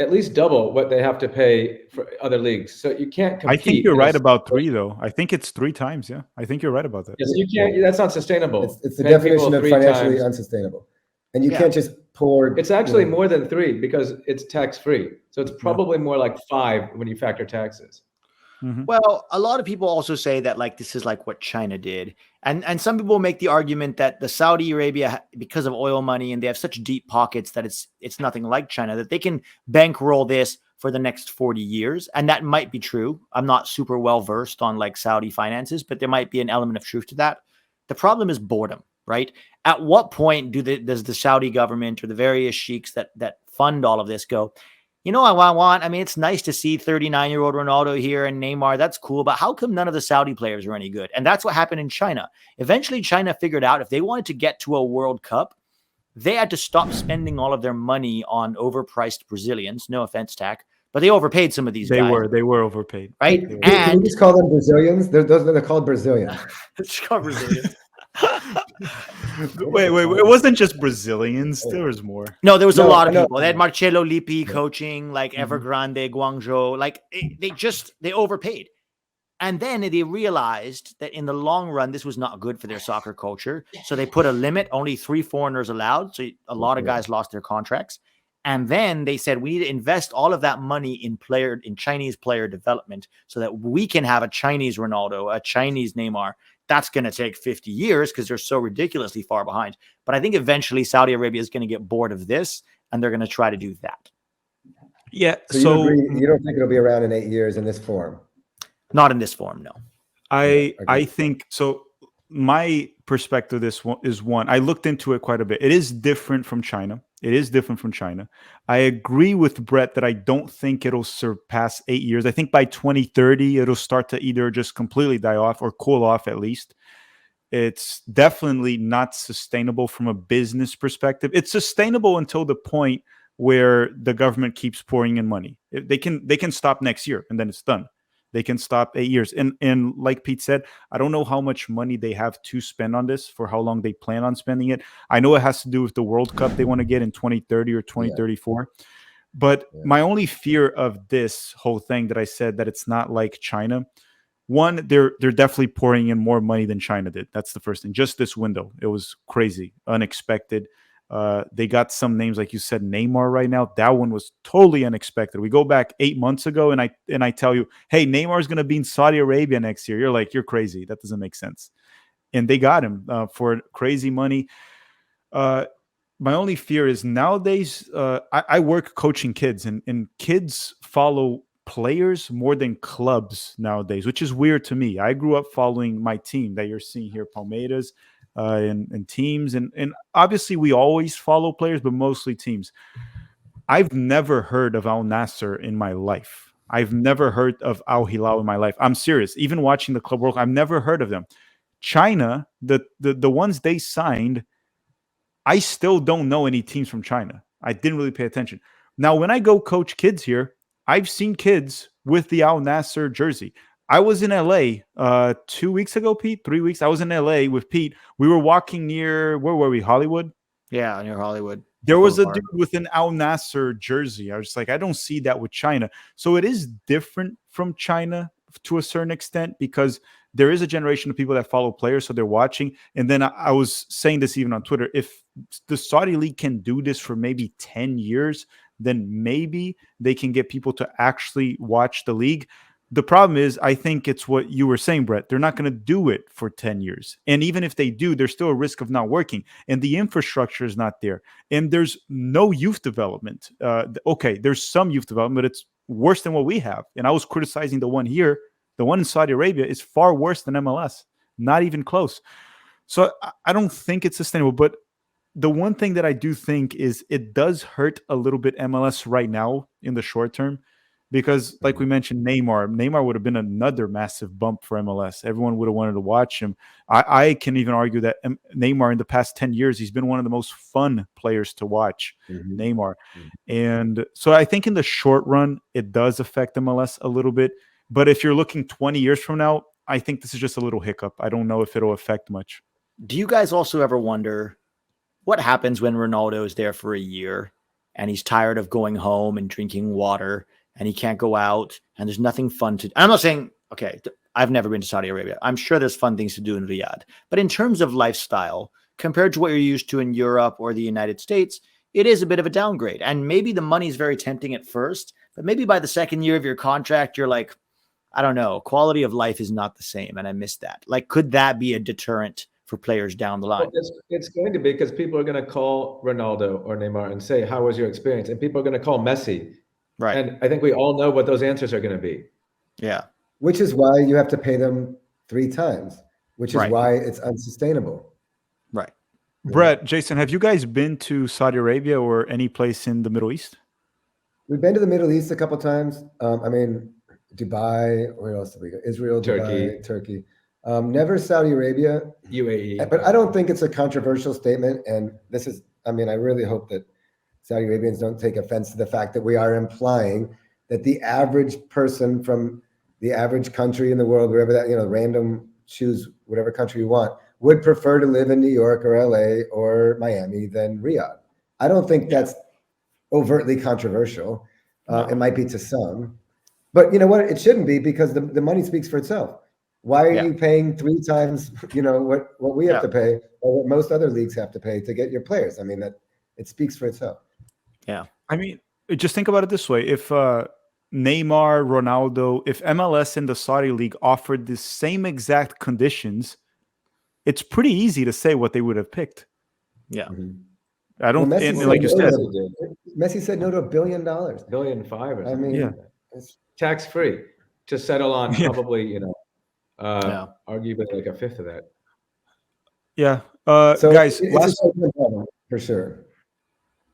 at least double what they have to pay for other leagues. So you can't compete. I think you're right about 3, though. I think it's 3 times. Yeah, I think you're right about that. Yes, you can't. That's not sustainable. It's the definition of financially times. unsustainable, and you can't just pour. It's actually more than 3 because it's tax free. So it's probably more like 5 when you factor taxes. Mm-hmm. Well, a lot of people also say that like this is like what China did. And some people make the argument that the Saudi Arabia, because of oil money and they have such deep pockets that it's nothing like China, that they can bankroll this for the next 40 years. And that might be true. I'm not super well versed on like Saudi finances, but there might be an element of truth to that. The problem is boredom, right? At what point does the Saudi government or the various sheiks that fund all of this go, you know, I mean, it's nice to see 39-year-old Ronaldo here and Neymar. That's cool. But how come none of the Saudi players are any good? And that's what happened in China. Eventually, China figured out if they wanted to get to a World Cup, they had to stop spending all of their money on overpriced Brazilians. No offense, Tack, but they overpaid some of these guys. They were overpaid. Right? Can we just call them Brazilians? They're called Brazilians. It's called Brazilians. Wait, it wasn't just Brazilians. There was more. No, there was a lot of people. They had Marcelo Lippi coaching, like Evergrande, Guangzhou. Like they overpaid. And then they realized that in the long run, this was not good for their soccer culture. So they put a limit, only 3 foreigners allowed. So a lot of guys lost their contracts. And then they said, we need to invest all of that money in Chinese player development so that we can have a Chinese Ronaldo, a Chinese Neymar. That's going to take 50 years because they're so ridiculously far behind. But I think eventually Saudi Arabia is going to get bored of this and they're going to try to do that. Yeah. So you don't think it'll be around in 8 years in this form? Not in this form, no. I think so. My perspective is one. I looked into it quite a bit. It is different from China. I agree with Brett that I don't think it'll surpass 8 years. I think by 2030, it'll start to either just completely die off or cool off at least. It's definitely not sustainable from a business perspective. It's sustainable until the point where the government keeps pouring in money. They can stop next year and then it's done. They can stop 8 years. And like Pete said, I don't know how much money they have to spend on this, for how long they plan on spending it. I know it has to do with the World Cup they want to get in 2030 or 2034. Yeah. But my only fear of this whole thing that I said that it's not like China, one, they're definitely pouring in more money than China did. That's the first thing. Just this window, it was crazy, unexpected. They got some names, like you said, Neymar right now. That one was totally unexpected. We go back 8 months ago and I tell you, hey, Neymar is going to be in Saudi Arabia next year. You're like, you're crazy. That doesn't make sense. And they got him for crazy money. My only fear is nowadays, I work coaching kids and kids follow players more than clubs nowadays, which is weird to me. I grew up following my team that you're seeing here, Palmeiras. And teams. And obviously we always follow players, but mostly teams. I've never heard of Al Nassr in my life. I've never heard of Al Hilal in my life. I'm serious. Even watching the Club World Cup, I've never heard of them. China, the ones they signed, I still don't know any teams from China. I didn't really pay attention. Now, when I go coach kids here, I've seen kids with the Al Nassr jersey. I was in LA 2 weeks ago, Pete, 3 weeks. I was in LA with Pete. We were walking near, where were we? Hollywood? Yeah, near Hollywood. There was a dude with an Al Nassr jersey. I was just like, I don't see that with China. So it is different from China to a certain extent because there is a generation of people that follow players, so they're watching. And then I was saying this even on Twitter. If the Saudi League can do this for maybe 10 years, then maybe they can get people to actually watch the league. The problem is, I think it's what you were saying, Brett. They're not going to do it for 10 years. And even if they do, there's still a risk of not working. And the infrastructure is not there. And there's no youth development. Okay, there's some youth development, but it's worse than what we have. And I was criticizing the one here. The one in Saudi Arabia is far worse than MLS. Not even close. So I don't think it's sustainable. But the one thing that I do think is it does hurt a little bit MLS right now in the short term. Because, like we mentioned, Neymar would have been another massive bump for MLS. Everyone would have wanted to watch him. I can even argue that Neymar in the past 10 years, he's been one of the most fun players to watch, Neymar. And so I think in the short run, it does affect MLS a little bit. But if you're looking 20 years from now, I think this is just a little hiccup. I don't know if it'll affect much. Do you guys also ever wonder what happens when Ronaldo is there for a year? and he's tired of going home and drinking water, and he can't go out, and there's nothing fun to do. I'm not saying, okay, I've never been to Saudi Arabia. I'm sure there's fun things to do in Riyadh. But in terms of lifestyle, compared to what you're used to in Europe or the United States, it is a bit of a downgrade. And maybe the money's very tempting at first, but maybe by the second year of your contract, you're like, I don't know, quality of life is not the same. And I miss that. Like, could that be a deterrent for players down the line? Well, it's going to be, because people are going to call Ronaldo or Neymar and say, how was your experience? And people are going to call Messi. Right. And I think we all know what those answers are going to be. Yeah. Which is why you have to pay them 3 times, which is why it's unsustainable. Right. Brett, Jason, have you guys been to Saudi Arabia or any place in the Middle East? We've been to the Middle East a couple of times. I mean, Dubai, where else did we go? Israel, Dubai, Turkey. Never Saudi Arabia. UAE. But I don't think it's a controversial statement. And this is, I mean, I really hope that Saudi Arabians don't take offense to the fact that we are implying that the average person from the average country in the world, wherever that, random, choose whatever country you want, would prefer to live in New York or LA or Miami than Riyadh. I don't think that's overtly controversial. It might be to some, but you know what? It shouldn't be, because the money speaks for itself. Why are you paying 3 times, what we have to pay, or what most other leagues have to pay to get your players? I mean, that it speaks for itself. Yeah. I mean, just think about it this way. If Neymar, Ronaldo, if MLS and the Saudi League offered the same exact conditions, it's pretty easy to say what they would have picked. Yeah. Mm-hmm. I don't, Well, and like you said, Messi said no to $1 billion. $1.5 billion or something. I mean, it's tax-free to settle on probably, arguably like a fifth of that. Yeah. So guys, it's a problem, for sure.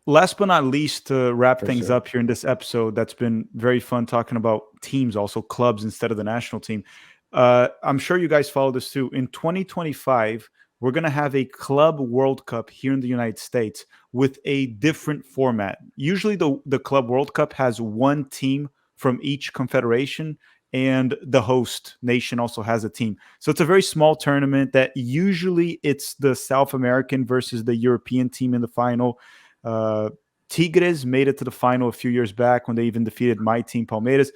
Last but not least, to wrap For things sure. up here in this episode, that's been very fun talking about teams, also clubs instead of the national team. I'm sure you guys follow this too. In 2025, we're going to have a Club World Cup here in the United States with a different format. Usually the Club World Cup has one team from each confederation, and the host nation also has a team. So it's a very small tournament that usually it's the South American versus the European team in the final. Tigres made it to the final a few years back when they even defeated my team, Palmeiras.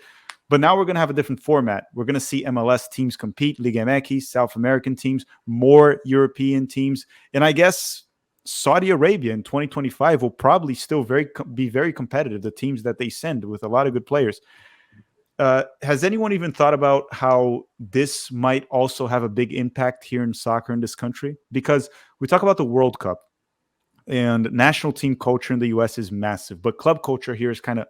But now we're going to have a different format. We're going to see MLS teams compete, Liga MX, South American teams, more European teams. And I guess Saudi Arabia in 2025 will probably still be very competitive, the teams that they send, with a lot of good players. Has anyone even thought about how this might also have a big impact here in soccer in this country? Because we talk about the World Cup, and national team culture in the US is massive, but club culture here is kind of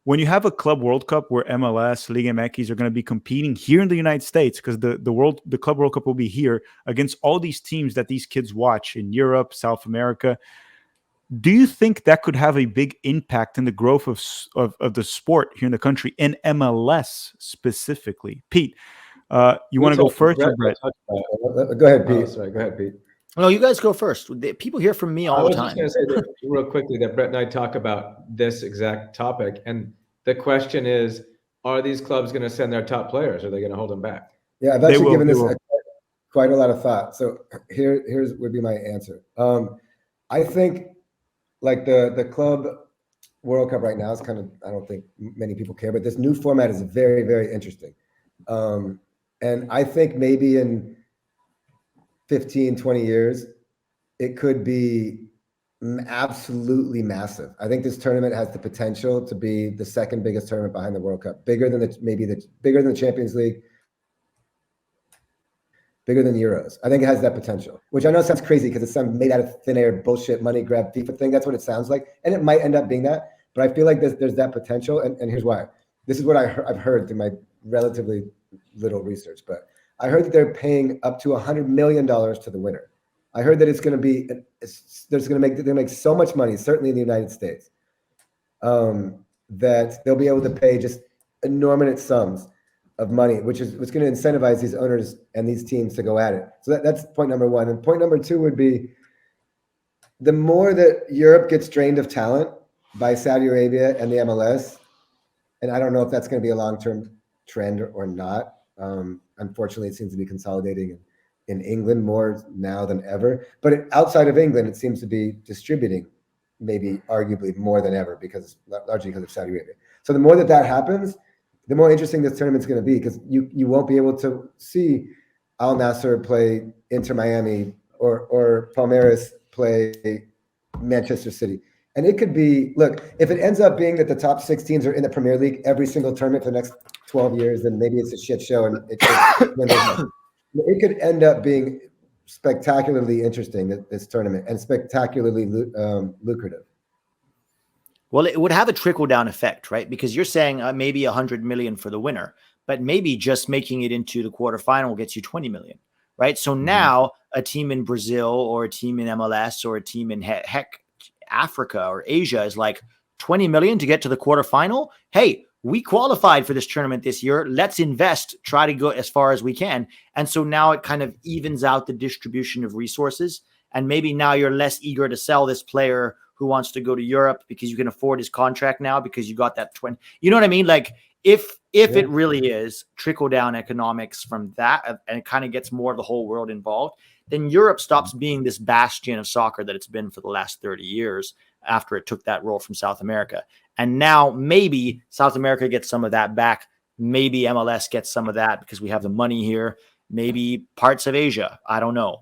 When you have a Club World Cup where MLS, Liga MX are going to be competing here in the United States, because the Club World Cup will be here against all these teams that these kids watch in Europe, South America. Do you think that could have a big impact in the growth of the sport here in the country, in MLS specifically? Pete, you want to go first, or Brett? Go ahead, Pete. Sorry, go ahead, Pete. No, you guys go first. People hear from me all the time. I was just going to say that real quickly that Brett and I talk about this exact topic. And the question is, are these clubs going to send their top players? Or are they going to hold them back? Yeah, I've actually given this quite a lot of thought. So here's would be my answer. I think like the Club World Cup right now is kind of, I don't think many people care, but this new format is very, very interesting. And I think maybe in 15, 20 years, it could be absolutely massive. I think this tournament has the potential to be the second biggest tournament behind the World Cup, bigger than the Champions League, bigger than the Euros. I think it has that potential, which I know sounds crazy because it's some made out of thin air bullshit money grab FIFA thing. That's what it sounds like, and it might end up being that. But I feel like there's that potential, and here's why. This is what I've heard through my relatively little research, but I heard that they're paying up to $100 million to the winner. I heard that it's going to be, they make so much money, certainly in the United States, that they'll be able to pay just enormous sums of money, which is what's going to incentivize these owners and these teams to go at it. So that's point number one. And point number two would be, the more that Europe gets drained of talent by Saudi Arabia and the MLS, and I don't know if that's going to be a long-term trend or not. Unfortunately, it seems to be consolidating in England more now than ever. But outside of England, it seems to be distributing maybe arguably more than ever largely because of Saudi Arabia. So the more that happens, the more interesting this tournament's going to be, because you won't be able to see Al Nassr play Inter Miami or Palmeiras play Manchester City. And it could be, look, if it ends up being that the top 6 teams are in the Premier League every single tournament for the next 12 years, then maybe it's a shit show and it could end up being spectacularly interesting, this tournament, and spectacularly lucrative. Well, it would have a trickle-down effect, right? Because you're saying maybe 100 million for the winner, but maybe just making it into the quarterfinal gets you 20 million, right? So now a team in Brazil or a team in MLS or a team in heck Africa or Asia is like 20 million to get to the quarterfinal. Hey, we qualified for this tournament this year. Let's invest, try to go as far as we can. And so now it kind of evens out the distribution of resources. And maybe now you're less eager to sell this player who wants to go to Europe because you can afford his contract now because you got that 20. You know what I mean? Like if it really is trickle down economics from that, and it kind of gets more of the whole world involved, then Europe stops being this bastion of soccer that it's been for the last 30 years after it took that role from South America. And now maybe South America gets some of that back. Maybe MLS gets some of that because we have the money here. Maybe parts of Asia, I don't know,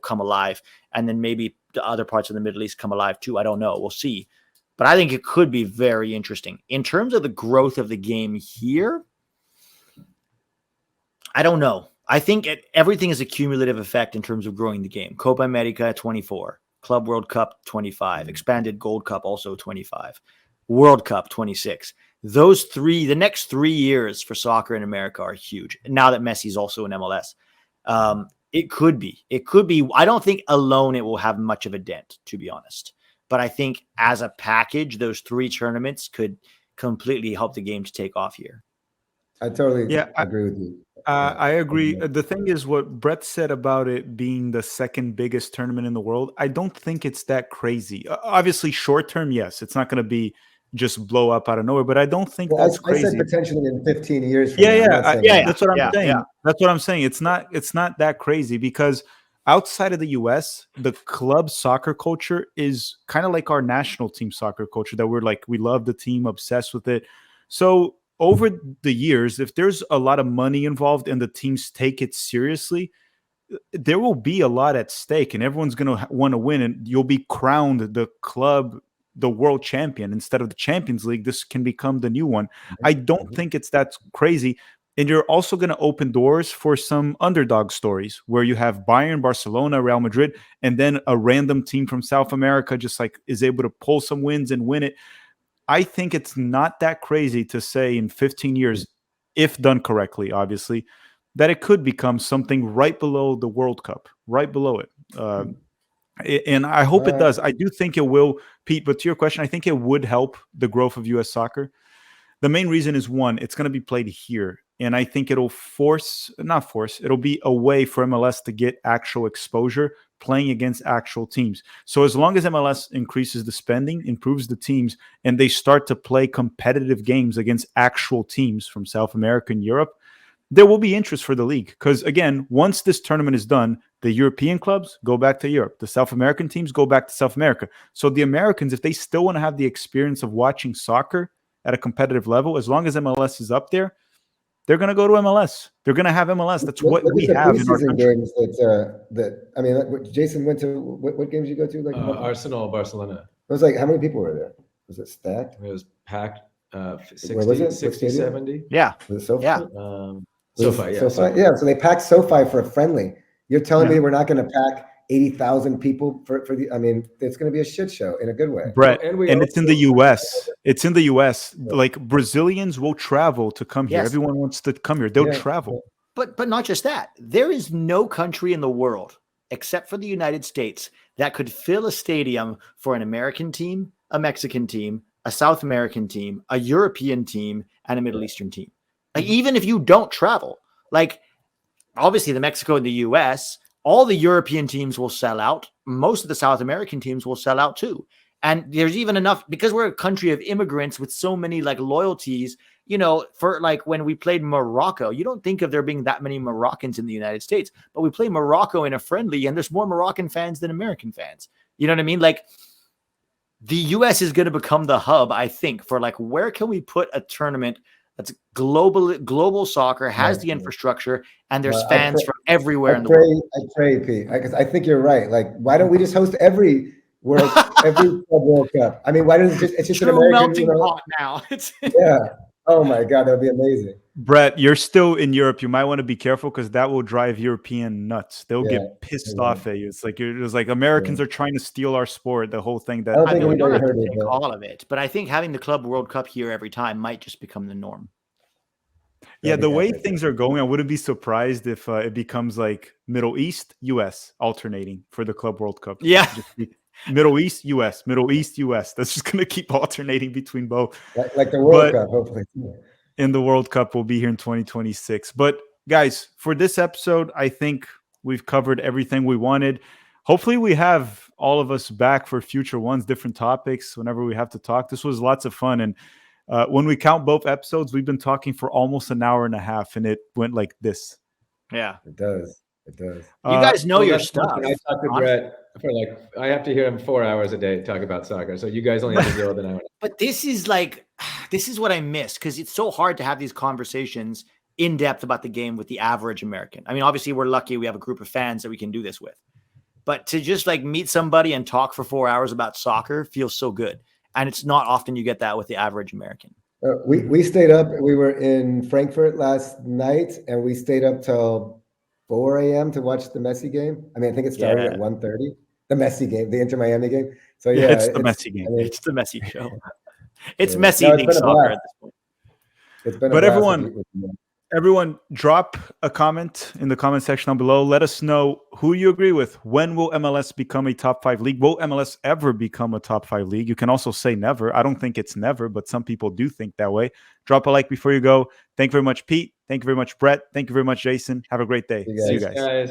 come alive. And then maybe the other parts of the Middle East come alive too. I don't know. We'll see. But I think it could be very interesting. In terms of the growth of the game here, I don't know. I think everything is a cumulative effect in terms of growing the game. Copa America, 24. Club World Cup, 25. Expanded Gold Cup, also 25. World Cup, 26. Those three, the next 3 years for soccer in America are huge. Now that Messi's also in MLS. It could be. I don't think alone it will have much of a dent, to be honest. But I think as a package, those 3 tournaments could completely help the game to take off here. I totally agree with you. I agree. The thing is, what Brett said about it being the second biggest tournament in the world, I don't think it's that crazy. Obviously, short term, yes, it's not going to be just blow up out of nowhere, but I don't think that's crazy. I said potentially in 15 years. That's what I'm saying. That's what I'm saying. It's not that crazy, because outside of the US, the club soccer culture is kind of like our national team soccer culture, that we love the team, obsessed with it. So over the years, if there's a lot of money involved and the teams take it seriously, there will be a lot at stake and everyone's going to want to win, and you'll be crowned the world champion instead of the Champions League. This can become the new one. I don't think it's that crazy. And you're also going to open doors for some underdog stories where you have Bayern, Barcelona, Real Madrid, and then a random team from South America just is able to pull some wins and win it. I think it's not that crazy to say in 15 years, if done correctly, obviously, that it could become something right below the World Cup, right below it. And I hope it does. I do think it will, Pete, but to your question, I think it would help the growth of U.S. soccer. The main reason is, one, it's going to be played here. And I think it'll it'll be a way for MLS to get actual exposure playing against actual teams. So as long as MLS increases the spending, improves the teams, and they start to play competitive games against actual teams from South America and Europe, there will be interest for the league. Because again, once this tournament is done, the European clubs go back to Europe. The South American teams go back to South America. So the Americans, if they still want to have the experience of watching soccer at a competitive level, as long as MLS is up there, they're going to go to MLS. They're going to have MLS. That's what we have in our country. Games Jason went to, what games did you go to? Like Arsenal, Barcelona. It was like, how many people were there? Was it stacked? It was packed. 60, was it? 60, 70. Yeah. Was it SoFi? Yeah. SoFi, yeah. SoFi? Yeah. So they packed SoFi for a friendly. You're telling me we're not going to pack 80,000 people for the, it's going to be a shit show in a good way. Brett, and it's in the U.S. It's in the U.S. Like, Brazilians will travel to come here. Yes. Everyone wants to come here. They'll travel. But not just that. There is no country in the world, except for the United States, that could fill a stadium for an American team, a Mexican team, a South American team, a European team, and a Middle Eastern team. Like, even if you don't travel, like, obviously the Mexico and the U.S., all the European teams will sell out. Most of the South American teams will sell out too. And there's even enough, because we're a country of immigrants with so many like loyalties, for like when we played Morocco, you don't think of there being that many Moroccans in the United States, but we played Morocco in a friendly and there's more Moroccan fans than American fans. You know what I mean? Like, the US is going to become the hub, I think, for like, where can we put a tournament that's global soccer, has the infrastructure, and there's fans from everywhere in the world. I pray, Pete, because I think you're right. Like, why don't we just host every Club World Cup? I mean, why doesn't it's just true an American melting pot now? Yeah. Oh my God, that would be amazing. Brett, you're still in Europe. You might want to be careful because that will drive European nuts. They'll get pissed off at you. It's like Americans are trying to steal our sport. The whole thing that I don't think we don't have heard to take all of it, but I think having the Club World Cup here every time might just become the norm. Yeah, the way things are going, I wouldn't be surprised if it becomes like Middle East, US alternating for the Club World Cup. Yeah. Middle East, US, Middle East, US. That's just going to keep alternating between both. Like the World Cup, hopefully. In the World Cup will be here in 2026. But guys, for this episode, I think we've covered everything we wanted. Hopefully we have all of us back for future ones, different topics, whenever we have to talk. This was lots of fun. And when we count both episodes, we've been talking for almost an hour and a half, and it went like this. Yeah, it does. It does. You guys know your stuff. I talk to Brett for I have to hear him 4 hours a day talk about soccer. So you guys only have to deal with an hour. But this is what I miss, because it's so hard to have these conversations in depth about the game with the average American. I mean, obviously we're lucky we have a group of fans that we can do this with, but to just meet somebody and talk for 4 hours about soccer feels so good. And it's not often you get that with the average American. We stayed up. We were in Frankfurt last night, and we stayed up till 4 a.m. to watch the Messi game. I mean, I think it started at 1:30. The Messi game, the Inter Miami game. So it's the Messi game. I mean, it's the Messi show. It's Messi league soccer at this point. It's been. But everyone, drop a comment in the comment section down below. Let us know who you agree with. When will MLS become a top 5 league? Will MLS ever become a top 5 league? You can also say never. I don't think it's never, but some people do think that way. Drop a like before you go. Thank you very much, Pete. Thank you very much, Brett. Thank you very much, Jason. Have a great day. See you guys.